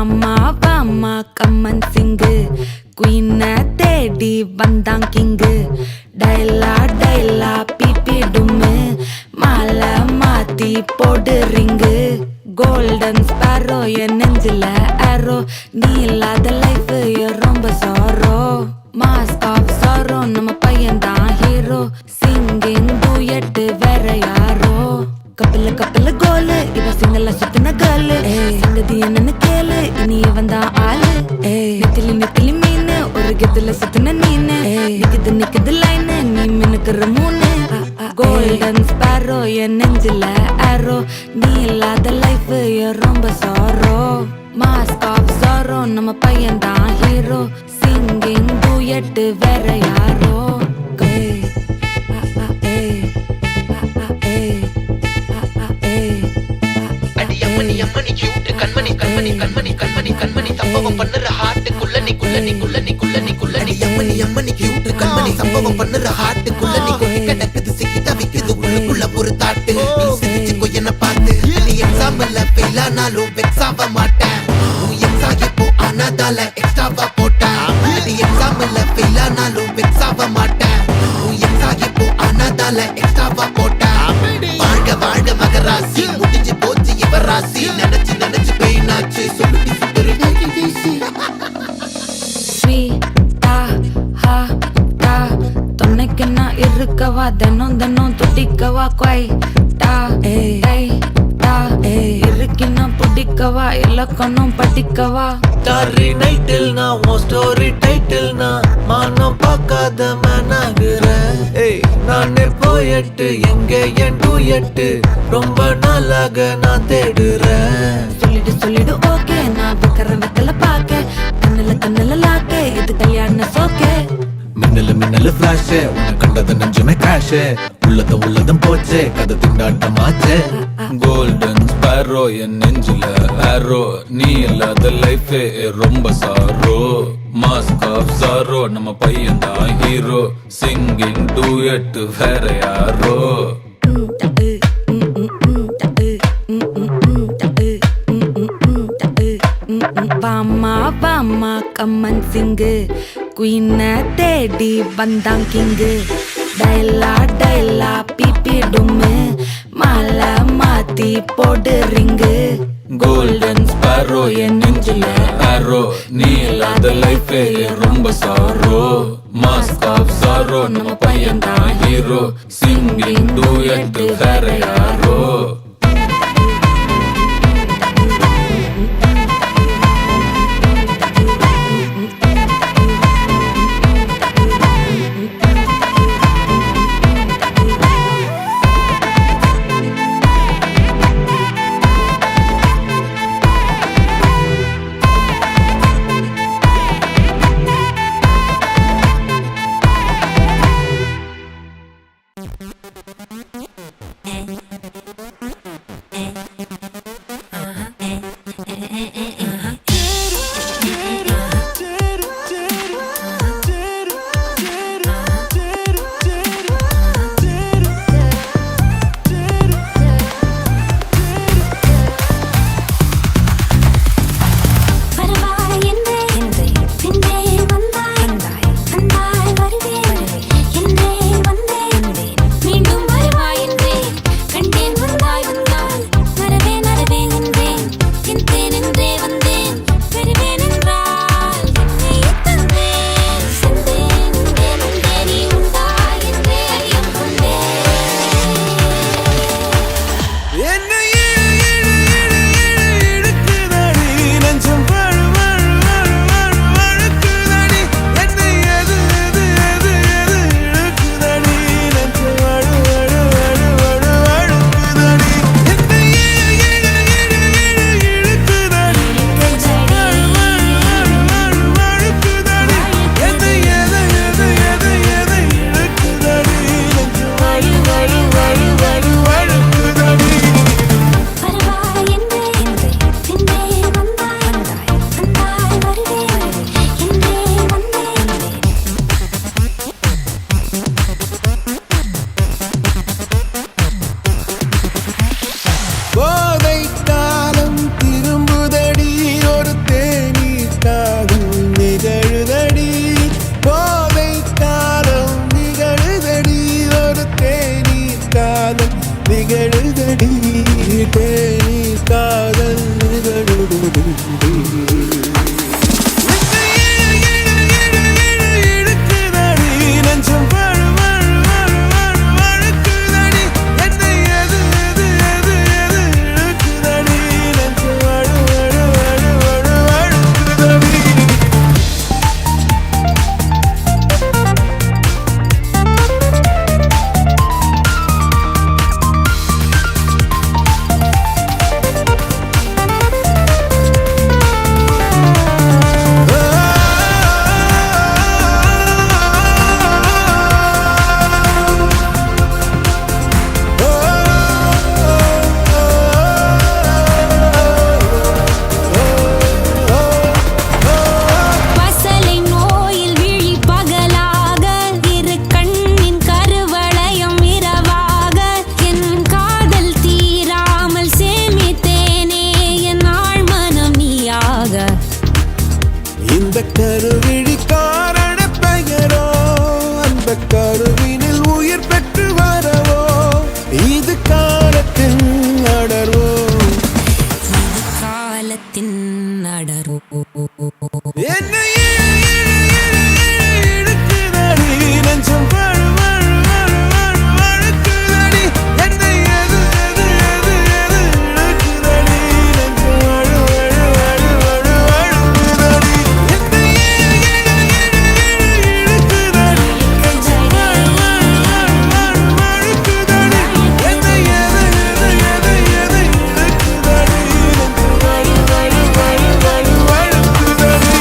வாமா வாமா கம்மன் சிங்கு குயினை தேடி வந்தான் கிங்கு டைலா டைலா பிபி டும்மு மாலை மாத்தி போடு ரிங்கு கோல்டன் ஸ்பாரோ என் நெஞ்சில ஆரோ நீ இல்லாத லைஃப் ரொம்ப சாரோ மாஸ்க் ஆஃப் சாரோ நம்ம பையன் தான் ஹீரோ சிங்கிங் டூயட் வேற யாரோ கப்பல கப்பல கோலு இவ சிங்கல்ல சுத்தின கேளு சங்கதி என்னன்னு கேளு இனி இவன் தான் ஆளு நெத்திலி நெத்திலி மீனு ஒரு கெத்துல சுத்தின நீனு நிக்குது நிக்குது லைனு நீ மினுக்குற மூணு கோல்டன் ஸ்பாரோ என் நெஞ்சில ஆரோ நீ இல்லாத லைஃப் ரொம்ப சாரோ மாஸ்க் ஆஃப் சாரோ நம்ம பையன் தான் ஹீரோ சிங்கிங் டூயட் வேற யாரோ அம்மணி கியூட் கண்மணி கண்மணி கண்மணி கண்மணி கண்மணி சம்பவம் பண்ணுற ஹார்ட் குள்ளனி குள்ளனி குள்ளனி குள்ளனி குள்ளனி அம்மணி கியூட் கண்மணி சம்பவம் பண்ணுற ஹார்ட் குள்ளனி கொட்டி கிடக்குது சிக்கி தவிக்குது உள்ளுக்குள்ள ஒரு தாட்டு நீ சிரிச்சுக்கோ என்ன பார்த்து நீ எக்ஸாம்ல ஃபெயில் ஆனாலும் வெக்ஸ் ஆக மாட்டேன் நீ எக்ஸாம் இப்போ ஆனதால எக்ஸ்ட்ராவா போட்டேன் நீ எக்ஸாம்ல ஃபெயில் ஆனாலும் வெக்ஸ் ஆக மாட்டேன் நீ எக்ஸாம் இப்போ ஆனதால எக்ஸ்ட்ராவா போட்டேன் வாழ்க வாழ்க மகராசி முடிஞ்சு போச்சு இவராசி நினைச்சு நினைச்சு பெயினாச்சு சொல்லுடி சுந்தரி ஸ்வீட்டா ஹா டா தொன்னைக்கு நான் இருக்கவா தினம் தினம் துடிக்கவா குவைட்டா ஏய் டா இருக்கினா பிடிக்கவா இலக்கணம் படிக்கவா டாரி நைட்டில் நான் உன் ஸ்டோரி டைட்டில் நான் மானம் பார்க்காத மேனாகிறேன் நானே போயட்டு எங்க என் டூயட்டு ரொம்ப நாளாக நான் தேடுறேன் சொல்லிடு ஓகே நான் வைக்கிற வெத்தல பாக்க கண்ணுல லாக்கே இது கல்யாண சோக்கே மின்னல ஃபிளாஷ் உன்னை கண்டது நெஞ்சுமே கிராஷ் உள்ளதும் போச்சே கதை திண்டாட்டமாச்சே கோல்டன் ஸ்பாரோ என் நெஞ்சில ஆரோ நீ இல்லாத லைஃப் ரொம்ப சாரோ மாஸ்க் ஆஃப் சாரோ நம்ம பையன் தான் ஹீரோ சிங்கிங் டூயட் வேற யாரோ வாமா வாமா கம்மன் சிங்கு குயினை தேடி வந்தான் கிங்கு டைலா டைலா பிபி டும்மு மாலை மாத்தி போடு ரிங்கு கோல்டன் ஸ்பாரோ என் நெஞ்சில ஆரோ நீ இல்லாத லைஃப் ரொம்ப சாரோ மாஸ்க் ஆஃப் சாரோ நம்ம பையன் தான் ஹீரோ சிங்கிங் டூயட் வேற யாரோ கருவிழி காரண பெயரோ அந்த கருவினில் உயிர் பெற்று வரவோ இது காலத்தின் அடர்வோ காலத்தின் அடரோ என்னை இழுக்குதடி நெஞ்சம் வழு வழு வழு வழு வழுக்குதடி என்னை எது எது எது எது இழுக்குதடி நெஞ்சம் வழு வழு வழு வழு வழுக்குதடி என்னை இழுக்குதடி நெஞ்சம் வழு வழு வழு வழு வழுக்குதடி என்னை எது எது எது எது இழுக்குதடி நெஞ்சம் வழு வழு வழு வழு வழுக்குதடி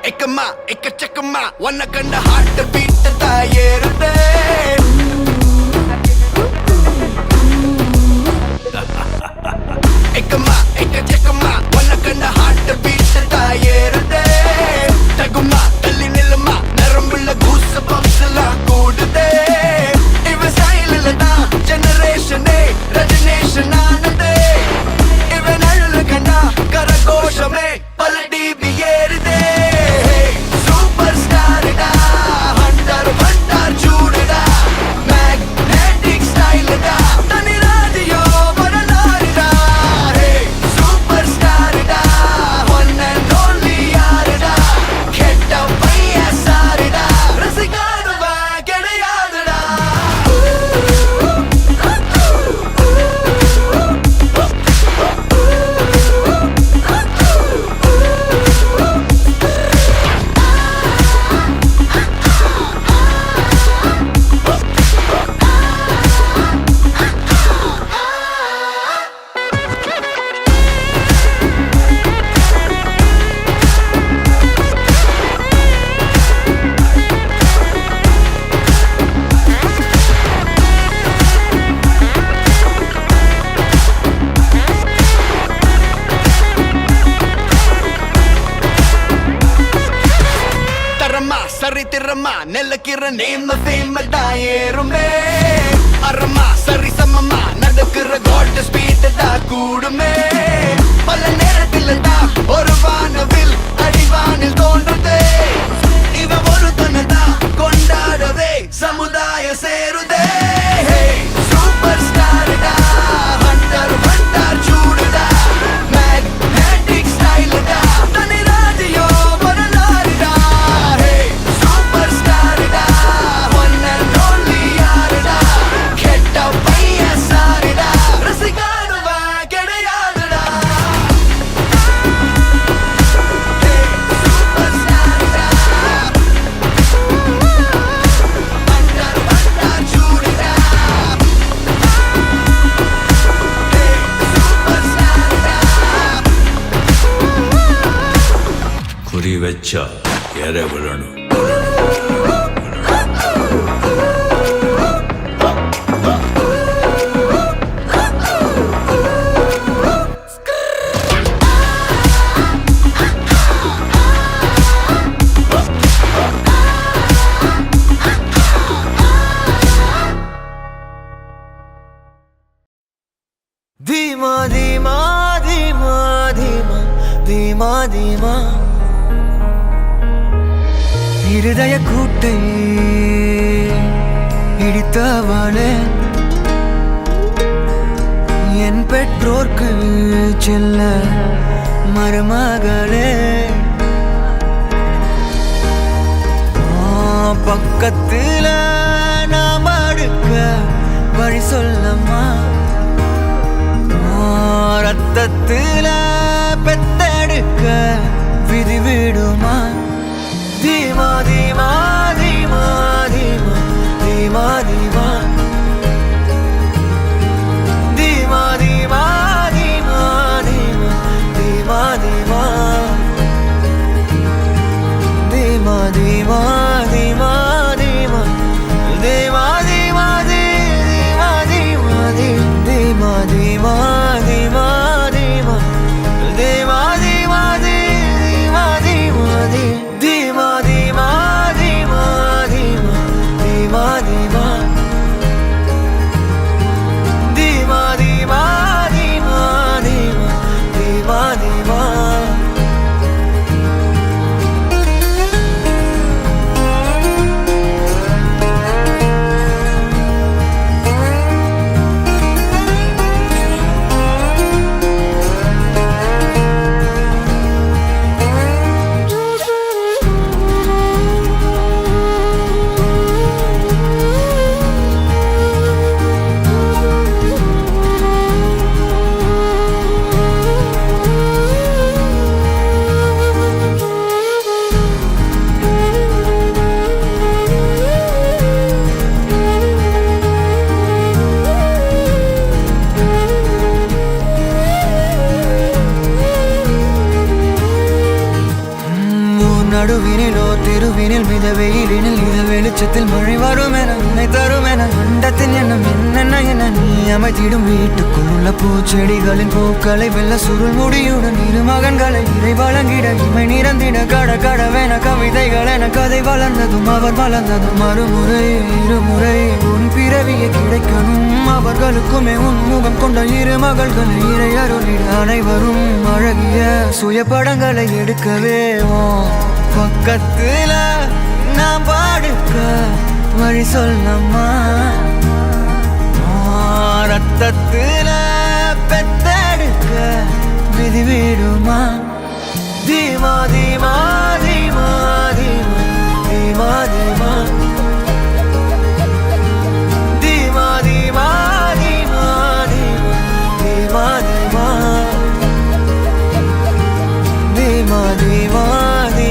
எக்கம்மா எக்கச்சக்கம்மா ஒன்ன கண்ட ஹார்ட் பீட் தாயேறுதே எக்கம்மா எக்கச்சக்கம்மா ஒன்ன கண்ட ஹார்ட் பீட் தாயேறுதே தகுமா தள்ளி நில்லுமா நரம்புள்ள கூச பம்ஸ் எல்லாம் கூடுதே இவ ஸ்டைலில் தான் ஜெனரேஷனே ரஜினேஷன் ஆனதே இவன் அழுல கண்டா கரகோஷமே பல டிபி ஏறுதே சூப்பர் ஸ்டார்டா ஹண்டர் வண்டார் சூடுடா மேக்னெட்டிக் ஸ்டைல்டா தனி ராஜியோ வரலாறுடா சூப்பர் ஸ்டார்டா ஒன் அண்ட் ஒன்லி யாருடா கெட்ட பைய சாருடா ரசிகாதவ கிடையாதுடா தரமா சரி திறமா நெல்லக்கிற நேம ஃபேம தாயேறுமே அறமா சரி சமமா நடக்கிற கோல்ட் ஸ்பீட் தான் கூடுமே பல நேரத்தில் தான் ஒரு வானவில் அடிவானில் தோன்றதே இவ ஒரு தனதான் கொண்டாடவே சமுதாய சேருதே சூப்பர் ஸ்டார்டா ஹண்டர் வண்டார் சூடுடா மேக்னெட்டிக் ஸ்டைல்டா தனி ராஜியோ வரலாறுடா சூப்பர் ஸ்டார்டா ஒன் அண்ட் ஒன்லி யாருடா கெட்ட பைய சாருடா ரசிகாதவ கிடையாதுடா சூப்பர் ஸ்டார்டா ஹண்டர் வண்டார் சூடுடா சூப்பர் ஸ்டார்டா குறி வச்சா எற விழணும். धीमा धीमा धीमा धीमा धीमा धीमा இருதய கூட்டை இடித்தவளே என் பெற்றோர்க்கு செல்ல மருமகளே பக்கத்துல நாம் அடுக்க வழி சொல்லம்மா ரத்தத்துல பெத்தெடுக்க விதி விடுமா धीमा धीमा धीमा धीमा धीमा धीमा धीमा धीमा धीमा धीमा धीमा धीमा धीमा धीमा धीमा धीमा धीमा धीमा நடுவினிலோ திருவினில் மித வெயிலினில் இத வெளிச்சத்தில் மழை வரும் என உன்னை தரும் என அண்டத்தின் எண்ணம் என்னென்ன என நீ அமைத்திடும் வீட்டுக்குள் உள்ள பூச்செடிகளின் பூக்களை வெல்ல சுருள் முடியுடன் இரு மகன்களை இறை வழங்கிட இமை நிறந்திட கட கடவென கவிதைகள் என கதை வளர்ந்ததும் அவர் வளர்ந்ததும் மறுமுறை இருமுறை உன் பிறவியை கிடைக்கணும் அவர்களுக்குமே உன் முகம் கொண்ட இரு மகள்களை இறை அருளிட அனைவரும் அழகிய சுய படங்களை எடுக்கவே பக்கத்துல நான் பாடுக்க வழி சொல்லம்மா ரத்தத்துல பெத்தெடுக்க விதி விடுமா தீமா தீமா தீமா தீமா தீமா தீமா தீமா தீமா தீமா தீமா தீமா தீமா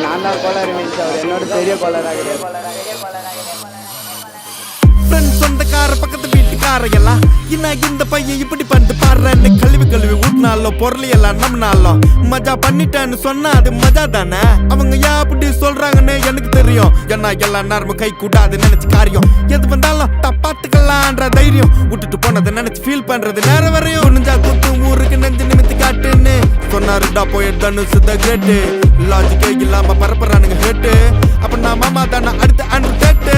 நான் தான் கோளாறு நினைச்சு அவர் என்னோட பெரிய கோளாறாக சொந்தக்கார பக்கத்து வீட்டுக்கார எல்லாம் இந்த பையன் இப்படி பண்ணிட்டு பாடுறேன்னு கழுவி கழுவி ஊட்டினாலும் பொருளையெல்லாம் நம்மனாலும் மஜா பண்ணிட்டேன்னு சொன்னா அது மஜா தானே அவங்க ஏன் அப்படி சொல்றாங்கன்னு எனக்கு தெரியும் ஏன்னா எல்லா நேரமும் கை கூடாது நினைச்சு காரியம் எது வந்தாலும் தப்பாத்துக்கலான்ற தைரியம் விட்டுட்டு போனதை நினைச்சு ஃபீல் பண்றது நேரம் வரையும் நெஞ்சா குத்து ஊருக்கு நெஞ்சு நிமித்தி காட்டுன்னு சொன்னாருடா போய் தனுசு த கிரேட்டு லாஜிக்கே இல்லாம பரப்புறானுங்க ஹேட்டு அப்ப நான் மாமா தானே அடுத்து அன்று கேட்டு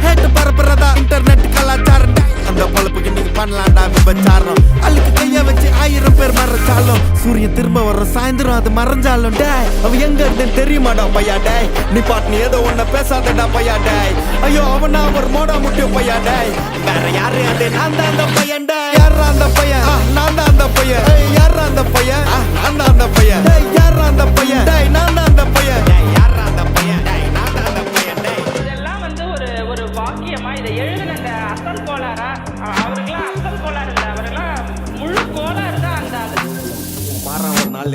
ஹேட்டு பரப்புறதா இன்டர்நெட் கலாச்சாரம் அந்த பொழப்புக்கு நீங்க பண்ணலாம்டா விபச்சாரம் அழுக்கு கைய வச்சு 1000 பேர் மறைச்சாலும் சூரியன் திரும்ப வர்ற சாயந்தரம் அது மறைஞ்சாலும் டேய் அவன் எங்க இருந்தேன்னு தெரியுமாடா பையா டேய் நீ பாட்டு நீ ஏதோ ஒன்ன பேசாதடா பையா டேய் ஐயோ அவனா ஒரு மோடா முட்டியும் பையா டேய் வேற யாரு அது நான் தான் அந்த பையன் டேய் யாரா அந்த பையன் நான் தான் அந்த பையன் யாரா அந்த பையன் நான் தான் அந்த பையன் டேய் யாரா அந்த பையன் டேய் நான் தான் அந்த பையன் டேய் யாரா அந்த பையன் டேய் நான் தான் அந்த பையன் டேய் இதெல்லாம் வந்து ஒரு வாக்கியமா இதை எழுதின அந்த அசல் கோளாரா அவருக்கெல்லாம் அசல் கோளாறு இல்லை அவருக்கெல்லாம் முழு கோளாறு தான் அந்த மாறான் ஒரு நாள்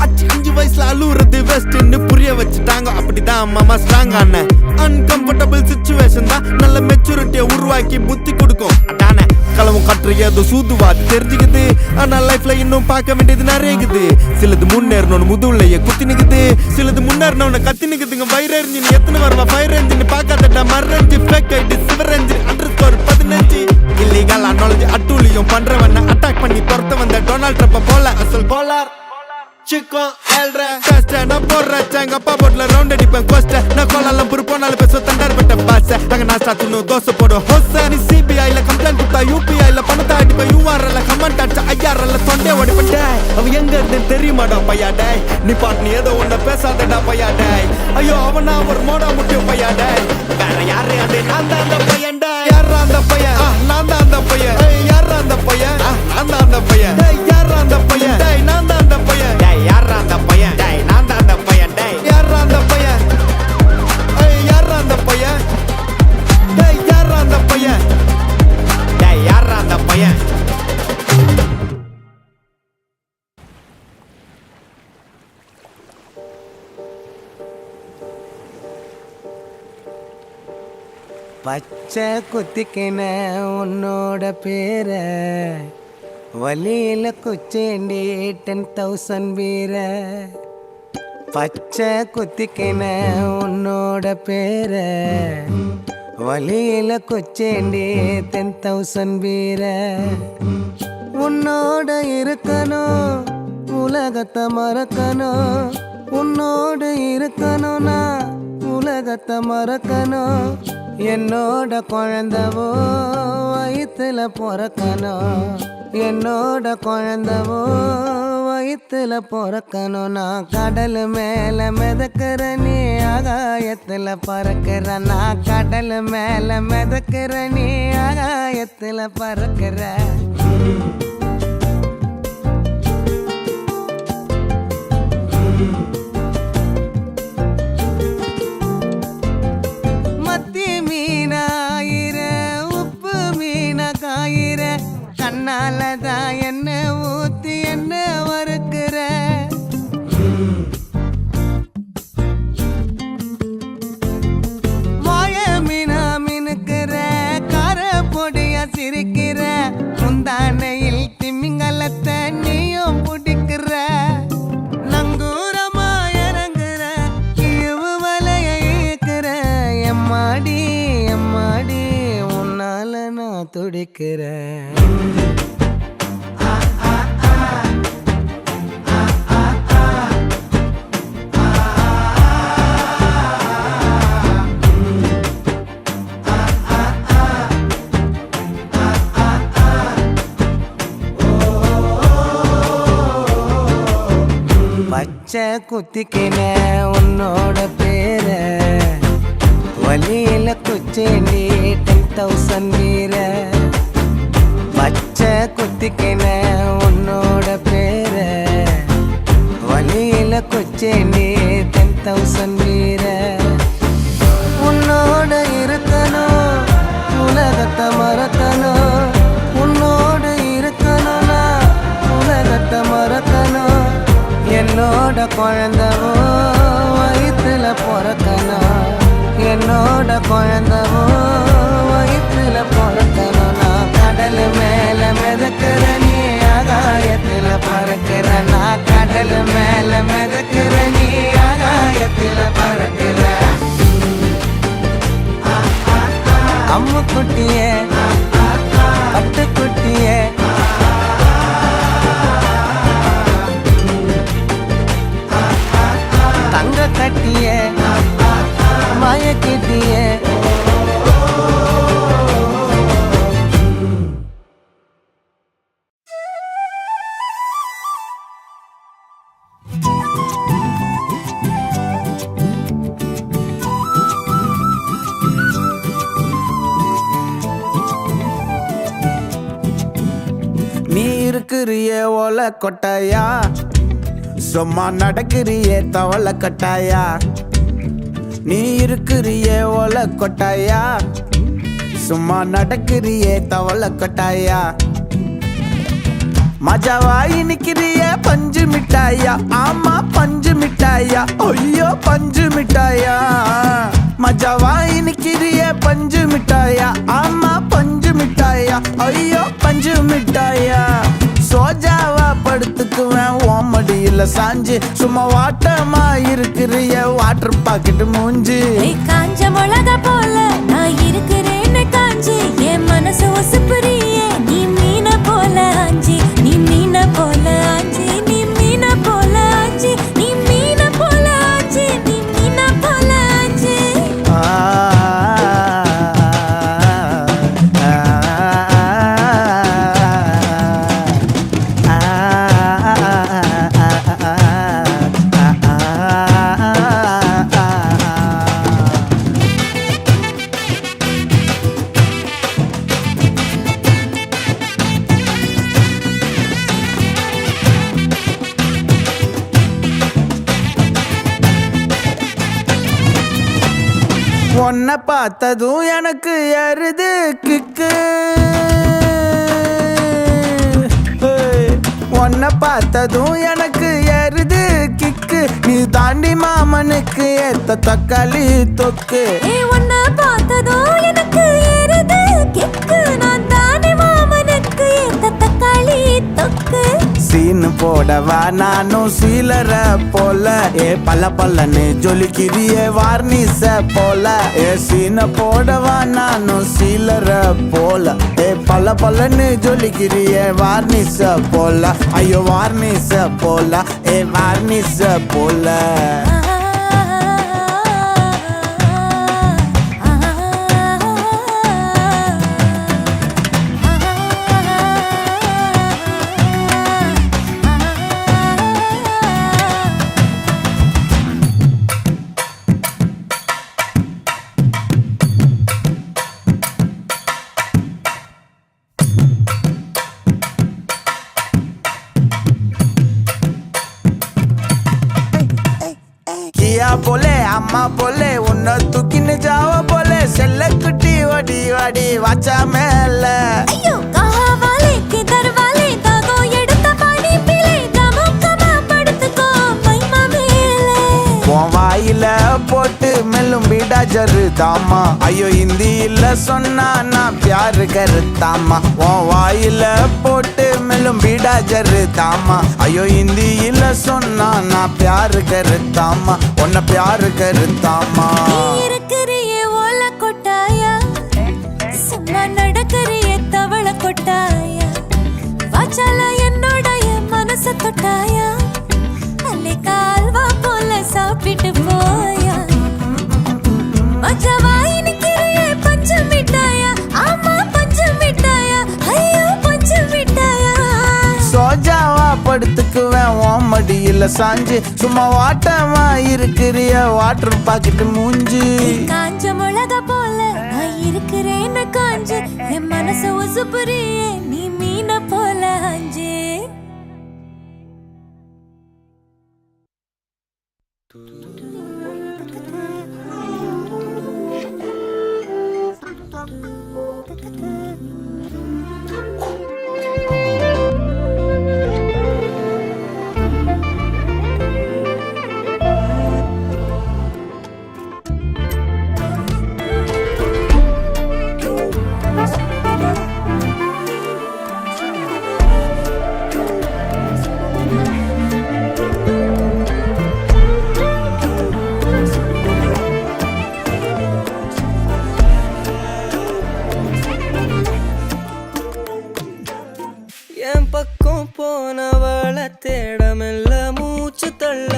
5 வயசுல அழுவுறது வெஸ்ட்னு புரிய வச்சுட்டாங்க அப்படிதான் மாமா ஸ்ட்ராங் ஆன அன்கம்ஃபர்டபிள் சிச்சுவேஷன் தான் நல்ல மெச்சூரிட்டியை உருவாக்கி புத்தி கொடுக்கும் அதானே களவும் கற்று ஏதோ சூதுவாது தெரிஞ்சுக்குது ஆனா லைஃப்ல இன்னும் பார்க்க வேண்டியது நிறையக்குது சிலது முன்னேறணும்னு முதுகுலையே குத்தி நிக்குது சிலது முன்னேறணும்னு கத்தி நிக்குதுங்க ஃபயர் என்ஜின் எத்தனை வருவா ஃபயர் என்ஜின் பார்க்காதடா மர்ரஞ்சி ஃபேக் ஐடி சிவர் என்ஜின் அண்டர்ஸ்கோர் 15 இல்லீகல் நாலேஜ் அட்டூழியம் பண்றவன அட்டாக் பண்ணி துரத்த வந்த டொனால்ட் ட்ரம்ப் போல அசல் கோலார் Chico, el rey நான் போடுறேன் எங்க அப்பா போட்ல ரவுண்ட் அடிப்பேன் கோஸ்ட நான் கோலாலம் புரு போனாலும் பேச தண்டார் பட்ட பாச அங்க நான் சாத்துணும் தோசை போடும் ஹோச நீ சிபிஐல கம்ப்ளைண்ட் கொடுத்தா யூபிஐல பணத்தை அடிப்பேன் யூஆர்எல்ல கமெண்ட் அடிச்சா ஐஆர்எல்ல தொண்டே ஓடிப்பேன் டேய் அவன் எங்க இருந்தேன்னு தெரியுமாடா பையா டேய் நீ பாட்டு நீ ஏதோ ஒன்ன பேசாதடா பையா டேய் ஐயோ அவனா ஒரு மோடா முட்டியும் பையா டேய் வேற யாரு அது நான் தான் அந்த பையன் டேய் யாரா அந்த பையன் நான் தான் அந்த பையன் யாரா அந்த பையன் நான் தான் அந்த பையன் டேய் யாரா அந்த பையன் டேய் நான் தான் அந்த பையன் டேய் யாரா அந்த பையன் டேய் நான் தான் அந்த பையன் டேய் யாரா அந்த பையன் யாரா அந்த பையன் டேய் யாரா அந்த பையன் டேய் யாரா அந்த பையன் பச்சை குத்திக்கின உன்னோட பேர வலியில குச்சேண்டி 10,000 வீர பச்சை குத்திக்கின உன்னோட பேர வலியில குச்சேண்டி 10,000 வீர உன்னோட இருக்கணும் உலகத்தை மறக்கணும் உன்னோடு இருக்கணும்னா உலகத்தை மறக்கணும் என்னோட குழந்தவோ வயிற்றுல பிறக்கணும், என்னோட குழந்தவோ வயிற்றுல பிறக்கணும். நான் கடல் மேல மிதக்கிற நீ ஆகாயத்துல பறக்கிற, நான் கடல் மேல மிதக்கிற நீ ஆகாயத்துல பறக்கிற. மத்தி மீனாயிர உப்பு மீன காயிர, கண்ணாலதான் என்ன ஊத்தி என்ன வறுக்கிற. வாய மீனா மினுக்கிற, கார பொடிய சிரிக்கிற, முந்தானையில் திமிங்கலத்தை நீயும் பிடிக்கிற. நங்கூரமா இறங்குற, இவு வலைய இழுக்கிற. எம்மாடி எம்மாடி உன்னால நான் துடிக்கிறேன். பச்சை குத்திக்கின உன்னோட பேர, வலியில குச்சேண்டி 10,000 வீர. பச்சை குத்திக்கின உன்னோட பேர, வலியில குச்சேண்டி 10,000 வீர. உன்னோட இருக்கணும், உலகத்தை மறக்கணும், உன்னோட இருக்கணும்னா உலகத்தை மறக்கணும். என்னோட குழந்தவோ வயிற்றுல பிறக்கணும், என்னோட குழந்தவோ வயிற்றுல பிறக்கணும். நான் கடல் மேல மிதக்கிற நீ ஆகாயத்துல பறக்கிற, நான் கடல் மேல மிதக்கிற நீ ஆகாயத்துல பறக்கிற. அம்மு குட்டியே பட்டுக்குட்டியே, தங்க கட்டிய மயக்கிட்டிய. நீ இருக்கிறிய ஓலை கொட்டாயா, சும்மா நடக்கிறிய தவளை கட்டாயா. நீ இருக்கிறிய ஓலை கொட்டாயா, சும்மா நடக்கிறிய தவளை கட்டாயா. மஜாவாய் நிக்கிறிய பஞ்சு மிட்டாயா, ஆமா பஞ்சு மிட்டாயா, ஐயோ பஞ்சு மிட்டாயா. மஜாவாய் நிக்கிறிய பஞ்சு மிட்டாயா, ஆமா பஞ்சு மிட்டாயா, ஐயோ பஞ்சு மிட்டாயா. சோஜாவா படுத்துக்குவேன் ஓமடியில சாஞ்சு, சும்மா வாட்டமா இருக்கிறிய வாட்டர் பாக்கெட் மூஞ்சி. காஞ்ச மிளகா போல நான் இருக்கிறேன்னு காஞ்சி, என் மனசு ஒசுப்புறியே நீ மீன போல ஆஞ்சி, நீ மீன போல ஆஞ்சி, நீ மீன போல ஆஞ்சி, நீ மீன போல ஆஞ்சி, நீ மீன போல ஆஞ்சி. உன்னை பார்த்ததும் எனக்கு ஏறுது கிக்கு, உன்னை பார்த்ததும் எனக்கு ஏறுது கிக்கு. நீ தாண்டி மாமனுக்கு ஏத்த தக்காளி தொக்கு. உன்னை பார்த்ததும் எனக்கு ஏறுது கிக்கு, நான் தானே மாமனுக்கு ஏத்த தக்காளி தொக்கு. சீனு போடவா நானும் சீலர போல, ஏ பல்ல பல்லன்னு ஜொலிக்கிறிய வார்னிச போல. ஏ சீன போடவா நானும் சீலர போல, ஏ பல்ல பல்லன்னு ஜொலிக்கிறிய வார்னிச போல. ஐயோ வார்னிச போல, ஏ வார்னிச போல. ஆ அம்மா போலே உன்னை தூக்கின்னு ஜாவ போலே செல்ல குட்டி ஓடி வாடி வாச்சா மேல ஐயோ கஹா வாலே கிதர் வாலே தாகோ எடுத்த பாடி பிலே கமுக்கமா படுத்துக்கோ மைமா மேலே உன் வாயில போட்டு மெல்லும் பீடா ஜரு தாமா ஐயோ ஹிந்தியில சொன்னா நான் பியாரு கருத்தாமா உன் வாயில போட்டு மெல்லும் பீடா ஜரு தாமா ஐயோ ஹிந்தியில சொன்னா நான் பியாரு கருத்தாமா உன்னை பியாரு கருத்தாமா இருக்கிறியே ஓல கொட்டாயா சும்மா நடக்கிறியே தவள கொட்டாயா வாச்சால என்னோடைய மனச தொட்டாயா அல்லே கால்வா போல சாப்பிட்டு போயா மச்சவாய் நிக்கிறியே பஞ்சு மிட்டாயா ஆமா பஞ்சு மிட்டாயா ஐயோ பஞ்சு மிட்டாயா சோஜாவா படுத்துக்குவேன் உன் மடியில சாஞ்சு சும்மா வாட்டமா இருக்கிறிய வாட்டர் பாக்கெட்டு மூஞ்சி காஞ்ச மிளகா போல நான் இருக்கிறேன்னு காஞ்சு என் மனச உசுப்புறியே நீ மீன போல அஞ்சு என் பக்கம் போனவள தேடமெல்ல மூச்சு தள்ள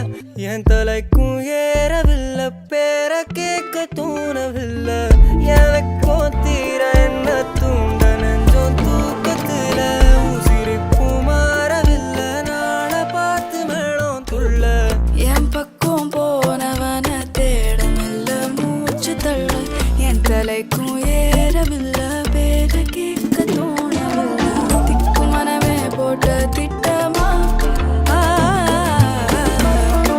என் தலைக்கும் ஏறவில்லை பேர கேட்க தோணவில்லை எனக்கும் தீர என்ன தூண்ட நெஞ்சோம் தூக்கத்துல உசிரிப்பு மாறவில்லை நாள பார்த்து மேளம் துள்ள என் பக்கம் போனவன தேடமில்ல மூச்சு தள்ள என் தலைக்கும் ஏறவில்லை பேர கேட்க தோணவில்லை திக்கு மனமே போட்ட திட்டமா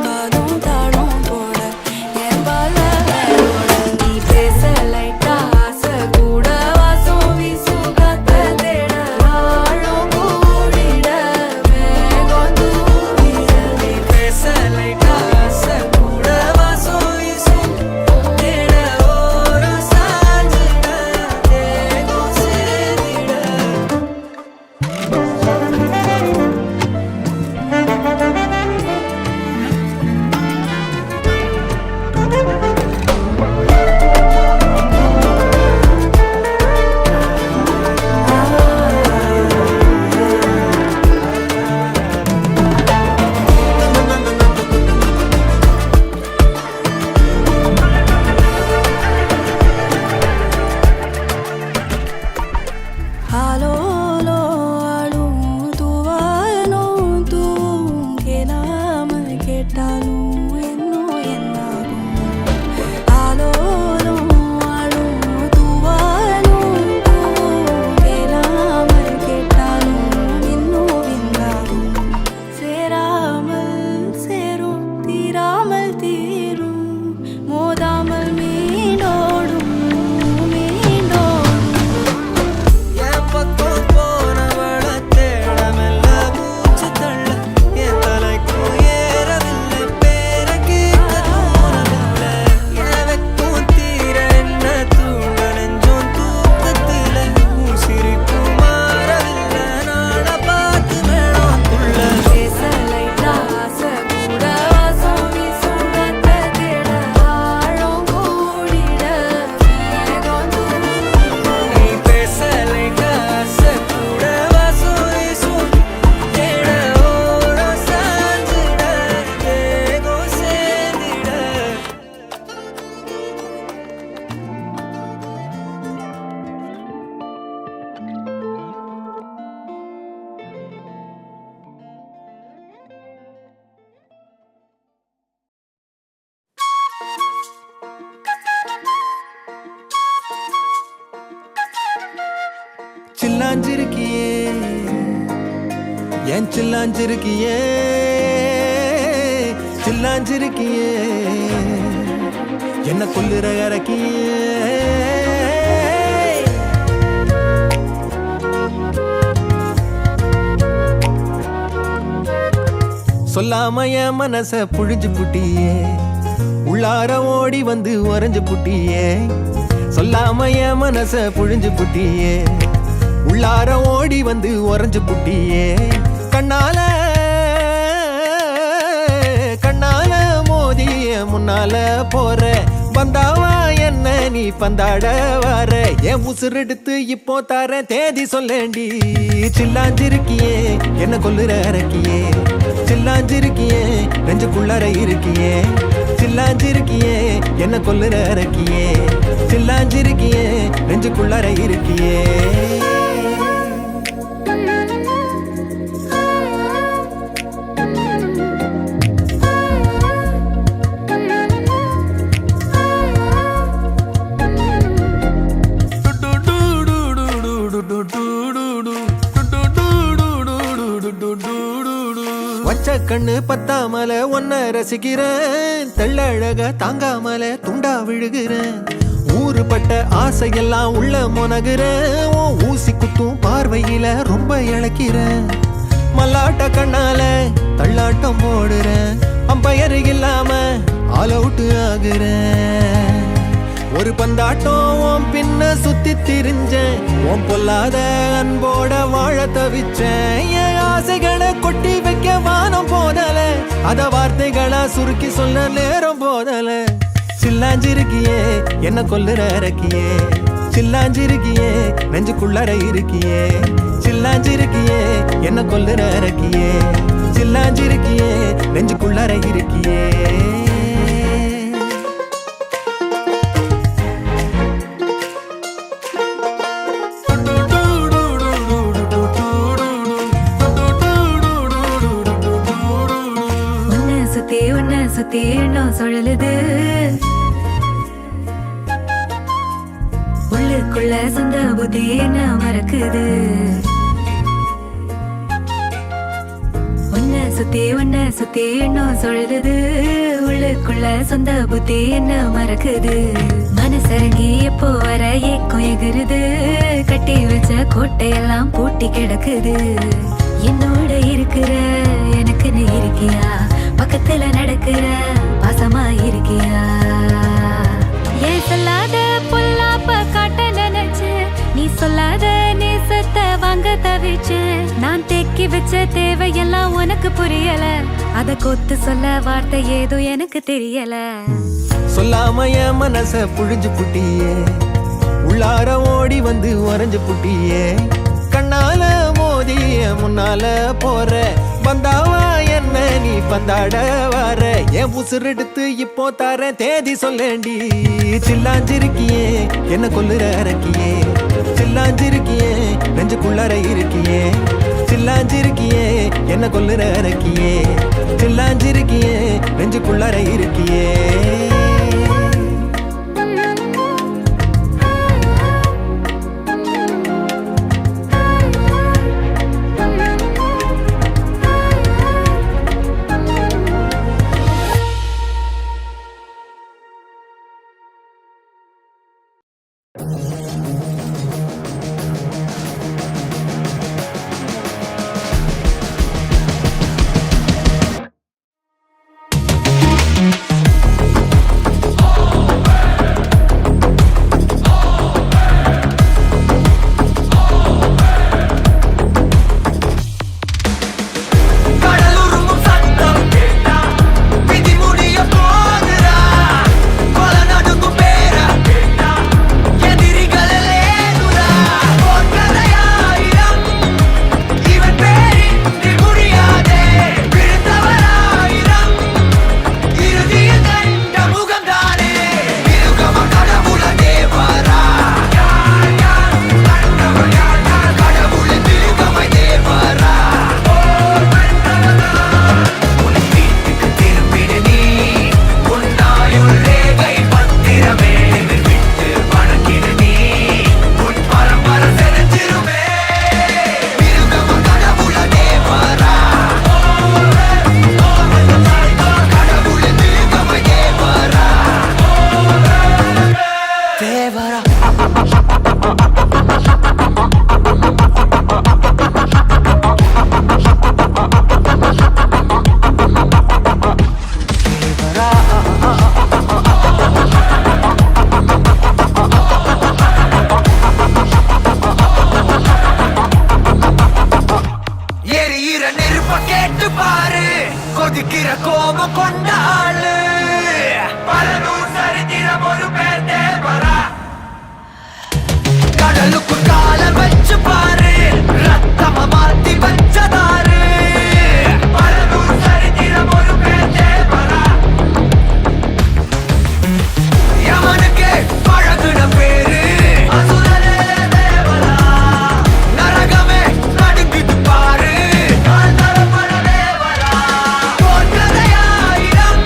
பாதும் தாளும் போட என் பால நீ பேச லைட்டா ஆசை கூட வாசம் வீசும் காத்த தேட ஆழம் கூடிட மேகம் தூவிட நீ பேச லைட்டா ஆசை கூட வாசம் வீசும் தேட ஓரம் சாஞ்சிட தேகம் சேர்ந்திட ஆலோலோ ஆளும் தூவாயனும் தூவும் கேளாமல் கேட்டாலும் இன்னும் என்னாகும் ஆலோலோ ஆளும் தூவாயனும் தூவும் கேளாமல் கேட்டாலும் இன்னும் என்னாகும் சேராமல் சேரும் தீராமல் தீரும் மோதாமல் மீண்டோடும் மீண்டோடும் என் பக்கம் போனவள தேடமெல்ல மூச்சு தள்ள என் தலைக்கும் ஏறவில்லை பேர கேட்க தோணவில்லை எனக்கும் தீர என்ன தூண்ட நெஞ்சோம் தூக்கத்துல உசிரிப்பு மாறவில்லை நாட பார்த்து மேளம் துள்ள பேச லைட்டா ஆசை கூட வாசம் வீசும் காத்த தேட ஆழம் கூடிட மேகம் தூவிட நீ பேச லைட்டா ஆசை கூட வாசம் வீசும் தேட ஓரம் சாஞ்சிட தேகம் சேர்ந்திட சில்லாஞ்சிருக்கியே என் சில்லாஞ்சிருக்கியே சில்லாஞ்சிருக்கியே என்ன கொல்லுற இறக்கியே. சொல்லாம என் மனச புழிஞ்சு புட்டியே, உள்ளார ஓடி வந்து உறைஞ்சு புட்டியே. சொல்லாம என் மனச புழிஞ்சு புட்டியே, உள்ளார ஓடி வந்து உறைஞ்சு புட்டியே. கண்ணால கண்ணால மோதிய முன்னால போற, வந்தாவா என்ன நீ பந்தாட வர. என் உசுரெடுத்து இப்போ தர தேதி சொல்லேண்டி. சில்லாஞ்சிருக்கியே என்ன கொல்லுற இறக்கியே, சில்லாஞ்சிருக்கியே நெஞ்சுக்குள்ளார இருக்கியே. சில்லாஞ்சிருக்கியே என்ன கொல்லுற இறக்கியே, சில்லாஞ்சிருக்கியே நெஞ்சுக்குள்ளார இருக்கியே. வச்ச கண்ணு பத்தாமல ஒன்ன ரசிக்கிறேன், தெள்ளழக தாங்காமல துண்டா விழுகிறேன். ஊறுபட்ட ஆசையெல்லாம் உள்ள மொனகுறேன், ஊசி குத்தும் பார்வையில ரொம்ப இழக்கிறேன். மல்லாட்ட கண்ணால தள்ளாட்டம் போடுறேன், அம்பயர் இல்லாம ஆல் அவுட் ஆகுறேன். ஒரு பந்தாட்டம் பின்ன சுத்தி திரிஞ்சேன், உன் பொல்லாத அன்போட வாழ தவிச்சேன். என் ஆசைகளை கொட்டி வைக்க வானம் போதல, அத வார்த்தைகளா சுருக்கி சொல்ல நேரம் போதல. சில்லாஞ்சிருக்கியே என்ன கொல்லுற இறக்கியே, சில்லாஞ்சிருக்கியே நெஞ்சுக்குள்ளார இருக்கியே. சில்லாஞ்சிருக்கியே என்ன கொல்லுற இறக்கியே, சில்லாஞ்சிருக்கியே நெஞ்சுக்குள்ளார இருக்கியே. சுத்தி எண்ணம் சுழலுது, உள்ளுக்குள்ள சொந்த புத்தி என்ன மறக்குது. உன்னை சுத்தி எண்ணம் சுழலுது, உள்ளுக்குள்ள சொந்த புத்தி என்ன மறக்குது. மனசரங்கி எப்போ வர ஏக்கம் எகுருது, கட்டி வச்ச கோட்டையெல்லாம் பூட்டி கிடக்குது. என்னோட இருக்கிற எனக்குன்னு இருக்கியா, பக்கத்துல நடக்கிற பாசமா இருக்கியா. ஏன் சொல்லாத பொல்லாப்ப காட்ட நினைச்சு, நீ சொல்லாத நேசத்தை வாங்க தவிச்சு. நான் தேக்கி வச்ச தேவையெல்லாம் உனக்கு புரியல, அத கொத்து சொல்ல வார்த்தை ஏதோ எனக்கு தெரியல. சொல்லாம என் மனச புழிஞ்சு புட்டியே, உள்ளார ஓடி வந்து உறைஞ்சு புட்டியே. கண்ணால மோதிய முன்னால போற, வந்தாவா என்ன நீ பந்தாட வர. என் உசுரெடுத்து இப்போ தர தேதி சொல்லேண்டி. சில்லாஞ்சிருக்கியே என்ன கொல்லுற இறக்கியே, சில்லாஞ்சிருக்கியே நெஞ்சுக்குள்ளார இருக்கியே. சில்லாஞ்சிருக்கியே என்ன கொல்லுற இறக்கியே, சில்லாஞ்சிருக்கியே நெஞ்சுக்குள்ளார இருக்கியே. பாரு கொதிக்கிற கோபம் கொண்டாளு பலனூர் சரித்திரம் ஒரு பேர் தேவரா கடலுக்கு கால வச்சு பாரு ரத்தம மாத்தி வச்சதாரு பலனூர் சரித்திரம் ஒரு பேர் தேவரா யமனுக்கு பழகுன பேரு அசுரனே தேவரா நரகமே நடுங்குது பாரு காந்தரப்பட தேவரா போற்றதையாயிரம்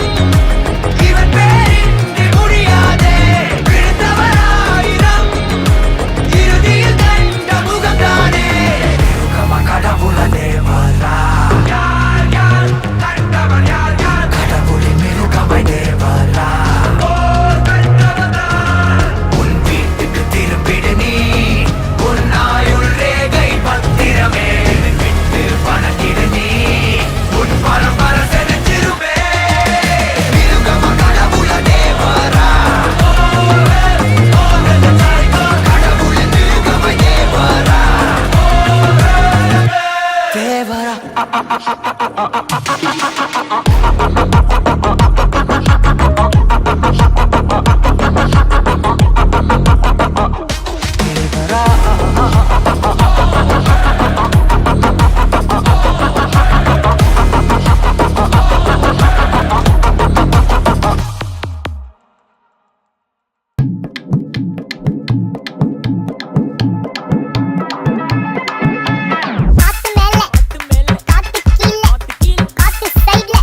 இவன் பேரின்றி முடியாதே விழுந்தவராயிரம் இறுதியில் கண்ட முகம்தானே கடவுள தேவரா யார் யார் கண்டவர் யார் யார் கடவுளின் மிருகமை தேவரா உன் வீட்டுக்கு திரும்பிடு நீ உன் ஆயுள் ரேகை பத்திரமே விட்டு பணக்கிடு நீ உன் பரம்பர செலுத்திருமே மிருகம கடவுள தேவரா கடவுளின் மிருகமை தேவரா தேவரா காத்து மேல காத்து கீழ காத்து சைடுல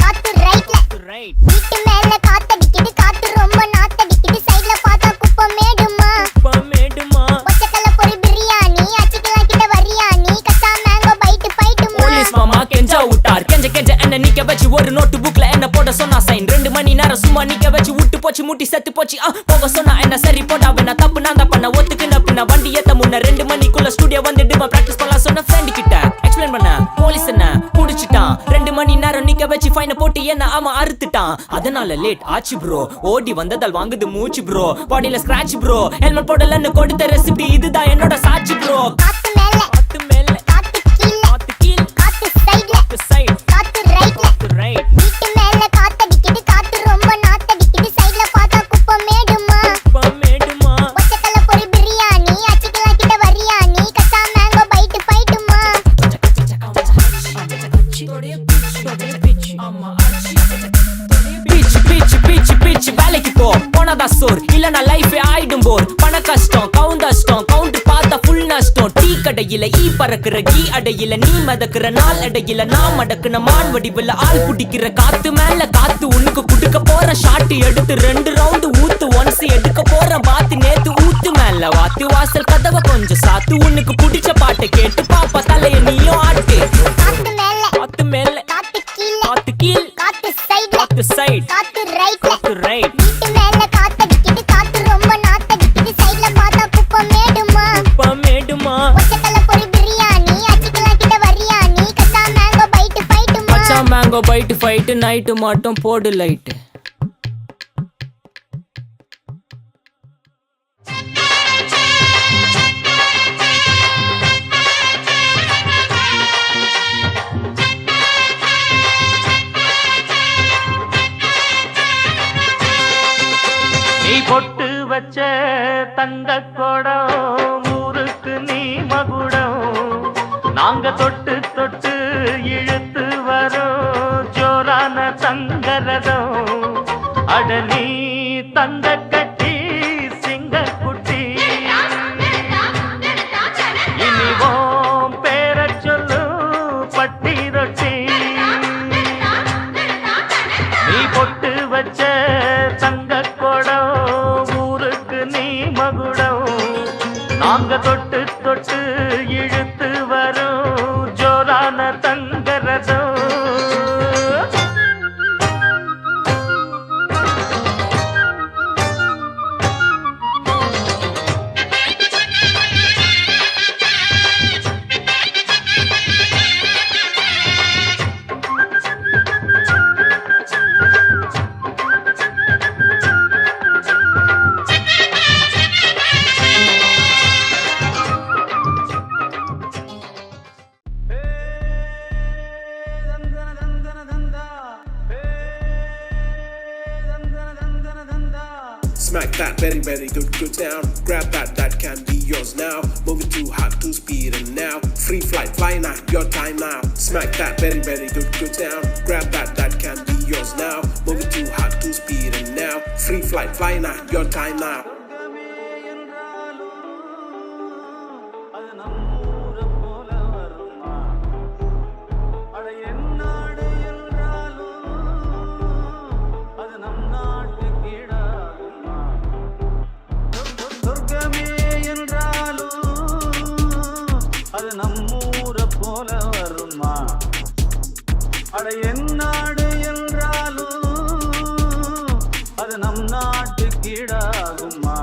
காத்து ரைட்ல வீட்டு மேல காத்தடிக்குது காத்து ரொம்ப நாத்தடிக்குது சைடுல பார்த்தா குப்பை மேடுமா ஒச்சக்கல்ல பொரி பிரியாணி அச்சிக்கலாம் கிட்ட வரியாணி கச்சா மேங்கோ பைட்டு பைட்டுமா போலீஸ் மாமா கெஞ்சா விட்டார் கெஞ்ச என்ன நிக்க வச்சு ஒரு நோட்டு புக்ல என்ன போட சொன்னா சைன் 2 மணி நேரம் சும்மா நிக்க வச்சு விட்டு போச்சு முட்டி செத்து போச்சு போக சொன்னா என்ன சரி போட்டா வேணா தப்பு நான் தான் பண்ண ஒத்துக்குன பின்ன வண்டி ஏத்த முன்ன 2 மணிக்குள்ள ஸ்டுடியோ வந்துட்டு பிராக்டிஸ் பண்ணலாம் சொன்ன ஃப்ரெண்ட் கிட்ட எக்ஸ்பிளைன் பண்ண போலீஸ் என்ன புடிச்சிட்டான் 2 மணி நேரம் நிக்க வச்சு ஃபைனை போட்டு என்ன அவன் அறுத்துட்டான் அதனால லேட் ஆச்சு ப்ரோ ஓடி வந்ததால் வாங்குது மூச்சு ப்ரோ பாடியில ஸ்கிராட்ச் ப்ரோ ஹெல்மெட் போடலன்னு கொடுத்த ரெசிபி இதுதான் என்னோட சாட்சி ப்ரோ காத்து மேல காத்து கீழ காத்து சைடுல காத்து ரைட்ல வீட்டு மேல காத்தடிக்குது காத்து ரொம்ப நாத்தடிக்குது சைடுல பார்த்தா குப்பை மேடுமா ஒச்சக்கல்ல பொரி பிரியாணி அச்சிக்கலாம் கிட்ட வரியாணி கச்சா மேங்கோ பைட்டு பைட்டுமா பிச்சு வேலைக்கு போனதா சோர் இல்லனா லைஃபே ஆயிடும் போர் பண கஷ்டம் கவுண்ட் பார்த்தா ஃபுல் நஷ்டம் டீ கடையில ஈ பறக்குற கீ அடையில நீ மதக்குற நாள் அடையில நான் மடக்குன மான் வடிவுல ஆள் புடிக்கிற காத்து மேல காத்து உனக்கு குடுக்க போற ஷாட் எடுத்து 2 ரவுண்டு ஊத்து ஒன்ஸ் எடுக்க போற பாத்து நேத்து ஊத்து மேல வாத்து வாசல் கதவை கொஞ்சம் சாத்து உனக்கு பிடிச்ச பாட்டை கேட்டு பாப்பா தலைய நீயும் ஆட்டு காத்து மேல காத்து மேல காத்து கீழ காத்து காத்து சைடு காத்து காத்து ரைட் வீட்டு மேல காத்தடிக்குது காத்து ரொம்ப நாத்தடிக்குது சைடுல பார்த்தா குப்பை மேடுமா ஒச்சக்கல்ல பொரி பிரியாணி அச்சிக்கலாம் கிட்ட வரியாணி கச்சா மேங்கோ பைட்டு பைட்டுமா பச்சா மேங்கோ பைட்டு ஃபைட்டு நைட்டு மட்டும் போடு லைட்டு நீ பொட்டு வச்ச தங்க குடம் ஊருக்கு நீ மகுடம் நாங்க தொட்டு தொட்டு இழுத்து வரோம் ஜோரான தங்கரதம் அட நீ தங்க கட்டி சிங்க குட்டி இனிவோம் பேர சொல்லு பட்டி ரொட்டி நீ பொட்டு வச்ச தங்க குடம் ஊருக்கு நீ மகுடம் நாங்க தொட்டு தொட்டு இழுத்து வரோம் ஜோரான தங்கரதம் Smack that very, very good down. Grab that can be yours now. Moving too hot, too speed, and now free flight, fly now, your time now. Smack that very, very good down. Grab that can be yours now. Moving too hot, too speed, and now free flight, fly now, your time now. அது நம்மூரை போல வருமா அட என்னாடு என்றாலும் அது நம் நாட்டு கீழாகுமா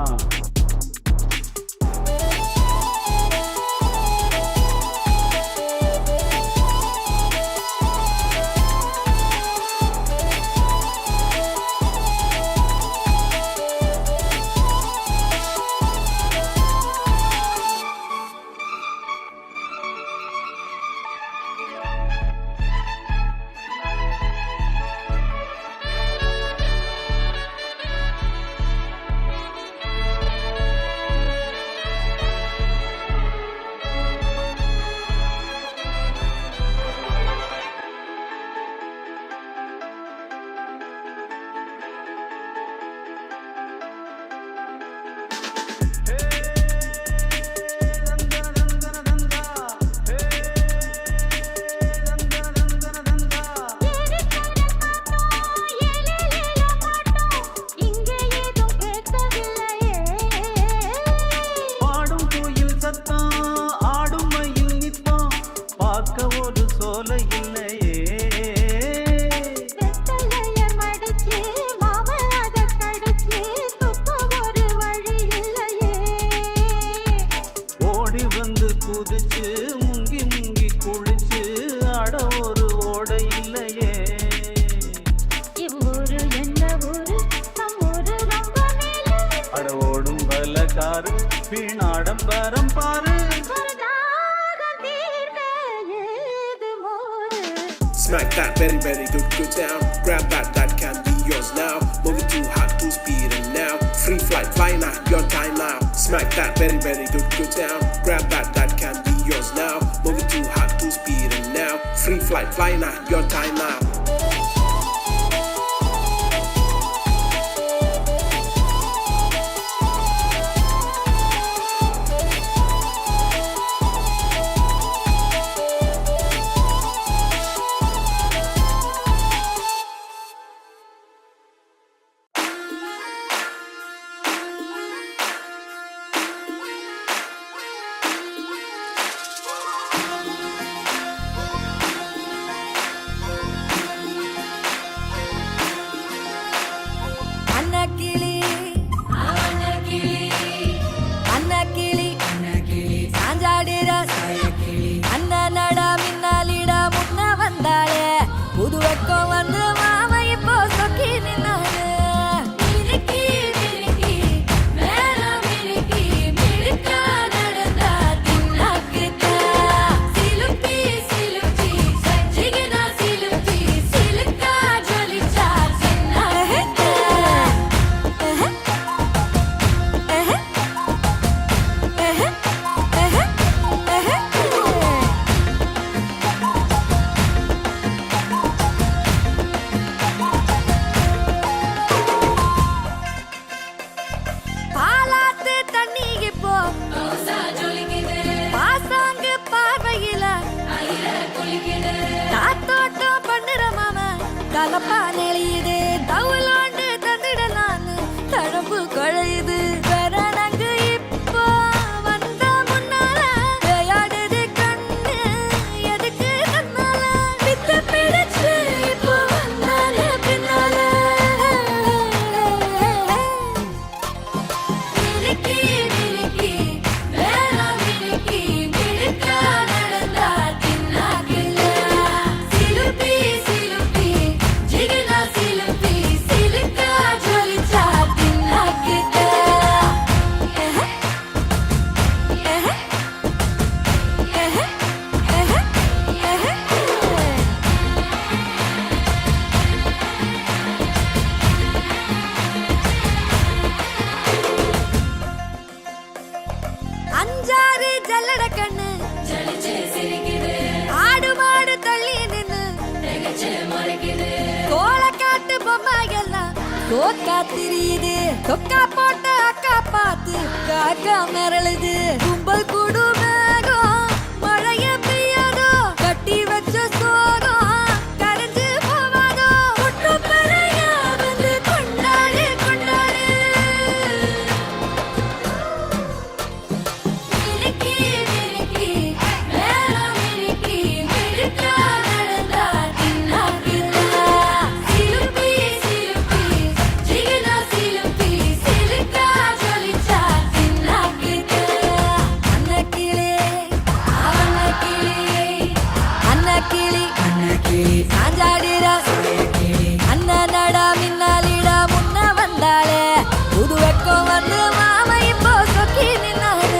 வீணாடம்பரம் பாரு Smack that very, very good down. Grab that can be yours now. Moving too hot, too speed, and now free flight, fly now, your time now. Smack that very, very good down. Grab that can be yours now. Moving too hot, too speed, and now free flight, fly now, your time now. கலப்பா நெளியுது தவுலாண்டு தந்திடலான்னு தழம்பு குழையுது பெறனங்கு இப்போ வந்த முன்னால விளையாடுது கண்ணு எதுக்கு தன்னால with பிடிச்சு இப்போ வந்தால பின்னால மினுக்கி மினுக்கி வேணா மினுக்கி மினுக்கா நடந்தா தின்னாக்குல சிலுப்பி சிலுப்பி ஜிகினா கோலக்காட்டு பொம்மை எல்லாம் தோக்கா திரியுது தொக்கா போட்ட அக்கா பார்த்து காக்கா மிரளுது கும்பல் கூடு மேகம் மழைய பெய்யாதோ கட்டி வச்ச சோகம் கரைஞ்சு போவாதோ ஒற்றுப்பறையா வந்து கொண்டாடு கொண்டாடு மினுக்கி மினுக்கி மேலம் மினுக்கி மினுக்கா நடந்தா தின்னா கில்லா சிலுப்பி சிலுப்பி ஜிகினா சிலுப்பி சிலுக்கா ஜொலிச்சா தின்னா கில்லா அன்னக்கிளி அன்னக்கிளி சாஞ்சாடிரா அண்ணனடா மின்னாலிடா முன்ன வந்தாளே புது வெக்கம் வந்து மாமா இப்போ சொக்கி நின்னாரு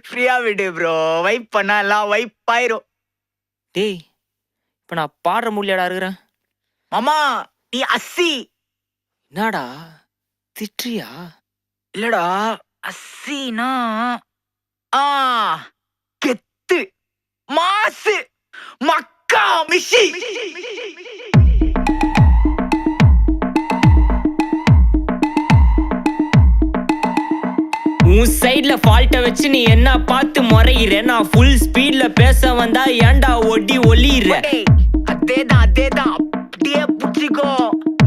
ஃப்ரீயா விடு ப்ரோ, வைப் பண்ணா எல்லாம் வைப் ஆயிரும். டேய் இப்ப நான் பாடுற முடியாடா இருக்கிறேன். மாமா நீ அஸ்ஸி. என்னடா திட்டுறியா? இல்லடா, அஸ்ஸினா ஆ கெத்து மாசு மக்கா மிஷி. உன் சைட்ல ஃபால்ட்ட வச்சு நீ என்ன பார்த்து முறையிற? நான் ஃபுல் ஸ்பீட்ல பேச வந்தா ஏன்டா ஒடி ஒளியிற? அதேதான் அப்படியே புடிச்சிக்கோ.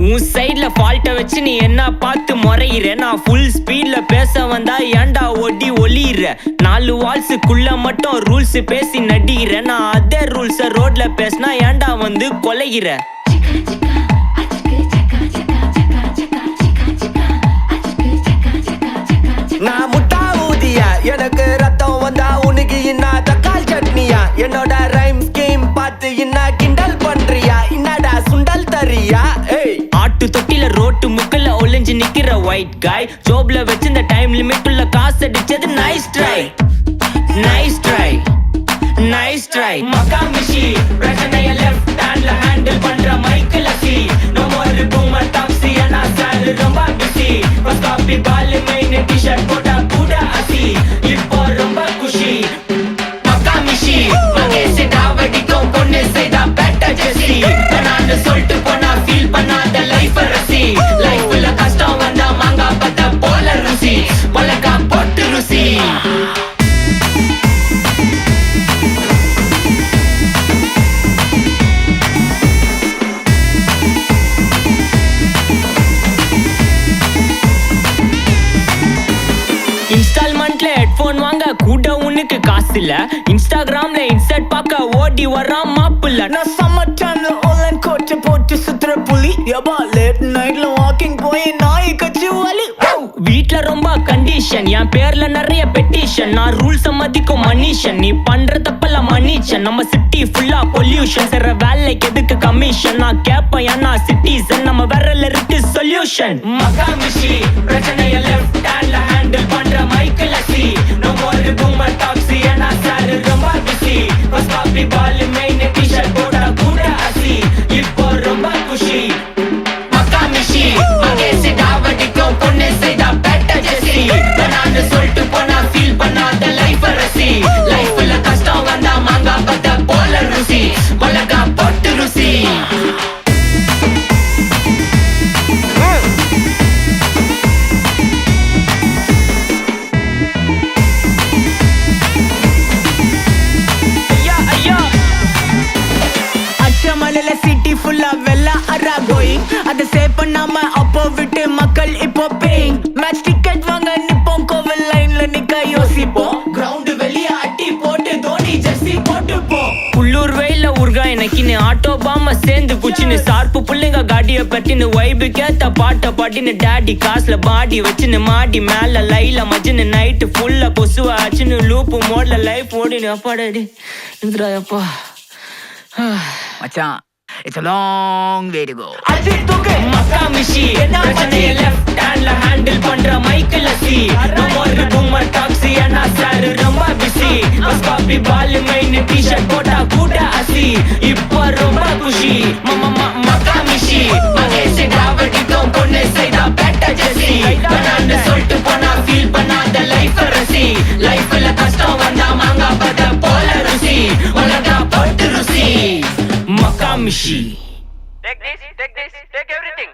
உன் சைட்ல ஃபால்ட்ட வச்சு நீ என்ன பார்த்து முறையிற? நான் ஃபுல் ஸ்பீட்ல பேச வந்தா ஏன்டா ஒடி ஒளியிற? 4 வால்ஸுக்குள்ள மட்டும் ரூல்ஸ் பேசி நடிகிற. நான் அதே ரூல்ஸ ரோட்ல பேசினா ஏன்டா வந்து கொலைகிற? நான் முட்டா ஊதியா, எனக்கு ரத்தம் வந்தா உனக்கு என்ன தக்காளி சட்னியா? என்னோட ரைம் ஸ்கீம் பார்த்து என்ன கிண்டல் பண்றியா? என்னடா சுண்டல் தரியா? ஏய் ஆட்டு தொட்டில ரோட்டு முக்கல்ல ஒளிஞ்சு நிக்கிற ஒயிட் காய். ஜோப்ல வச்சிருந்த டைம் லிமிட் உள்ள காசு அடிச்சது nice try nice try nice try. மக்கா மிஷி பிரச்சனைய லெஃப்ட் ஹேண்ட்ல ஹேண்டில் பண்ற மைக்கேல் அசி. நோ மோர் பூமர் டாக்ஸி அண்ணா சார் ரொம்ப பிஸி. ஃபர்ஸ்ட் காப்பி பால் மெயின் டி-ஷர்ட் போட்டா கூட அசி. இப்போ ரொம்ப குஷி மக்கா மிஷி. மகேஷ் டாவடிக்கும் பொண்ணு செய்தா பெட்டர் ஜெசி. நான் சொல்லிட்டு போனா ஃபீல் பண்ணாத லைஃப் ரசி. லைஃப்ல கஷ்டம் வந்தா மாங்கா பத்த போல ருசி. மிளகா போட்டு ருசி. இன்ஸ்டால்மெண்ட்ல ஹெட்போன் வாங்க கூட உனக்கு காசு இல்ல. இன்ஸ்டாகிராம்ல இன்ஸ்டன்ட் பார்க்க ஓடி வரான் மாப்பிள்ள. நான் சம்மர் டைம்ல ஆன்லைன் கோட் போட்டு சுத்துற புலி. யபா லேட் நைட்ல வாக்கிங் போய் நாய் கச்சி வலி. வீட்ல ரொம்ப கண்டிஷன், என் பேர்ல நிறைய பெட்டிஷன். நான் ரூல்ஸ் மதிக்கும் மனுஷன், நீ பண்ற தப்பெல்லாம் மன்னிச்சன். நம்ம சிட்டி ஃபுல்லா பொல்யூஷன், செய்ற வேலைக்கு எதுக்கு கமிஷன்? நான் கேப்பேன் ஏன்னா சிட்டிசன், நம்ம விரல்ல இருக்கு சொல்யூஷன். மக்கா மிஷி பிரச்சனைய லெஃப்ட் ஹேண்ட்ல ஹேண்டில் பண்ற மைக்கேல் அசி. நோ மோர் பூமர் டாக்ஸி அண்ணா சார் ரொம்ப பிஸி. ஃபர்ஸ்ட் காப்பி பால் மெயின் டி-ஷர்ட் போட்டா கூட அசி. இப்போ ரொம்ப குஷி மக்கா மிஷி. மகேஷ் டாவடிக்கும் பொண்ணு செய்தா பெட்டர் ஜெசி. நான் சொல்லிட்டு போனா ஃபீல் பண்ணாத லைஃப் ரசி. லைஃப்ல கஷ்டம் வந்தா மாங்கா பத்த போல ருசி. மிளகா போட்டு ருசி. அச்சமலையில சிட்டி ஃபுல்லா வெள்ளா அரா கோயிங். அதை சேவ் பண்ணாம அப்போ விட்டு மக்கள் இப்போ பேயிங். மேட்ச் டிக்கெட் வாங்க நிப்போம், கோவில் லைன்ல நிக்க யோசிப்போம். கிரவுண்ட் வெளிய அட்டி போட்டு தோனி ஜெர்சி போட்டு போ. உள்ளூர் வெயில உருகா எனக்குன்னு ஆட்டோ பாம சேர்ந்து குச்சின்னு. சார்பு புள்ளைங்க காடிய பட்டின்னு வைபு கேத்த பாட்ட பாட்டின்னு. டாடி காசுல பாடி வச்சுன்னு மாடி மேல லைல மஜின்னு. நைட்டு ஃபுல்லா கொசுவா ஆச்சுன்னு லூப்பு மோட்ல லைஃப் ஓடினு. அப்பாடாடி இந்திராயப்பா. மச்சான், it's a long way to go. மக்கா மிஷி பிரச்சனைய லெஃப்ட் ஹேண்ட்ல ஹேண்டில் பண்ற மைக்கேல் சி ஒரு பூமர் டாக்ஸி அண்ணா சார் ரொம்ப பிஸி பஸ் காப்பி பால் மெயின் டி-ஷர்ட் போட்டா கூட்ட அசி இப்போ ரொம்ப குஷி மக்கா மிஷி மகேஷ் கிராவடிக்கும் பொண்ணு செய்தா பேட்ட ஜெசி நான் சொல்லிட்டு போனா ஃபீல் பண்ணாத லைஃப் ரசி லைஃப்ல கஷ்டம் வந்தா மாங்கா பத போல ருசி உலகா போட்டு ருசி மக்கா மிஷி Take this, take everything.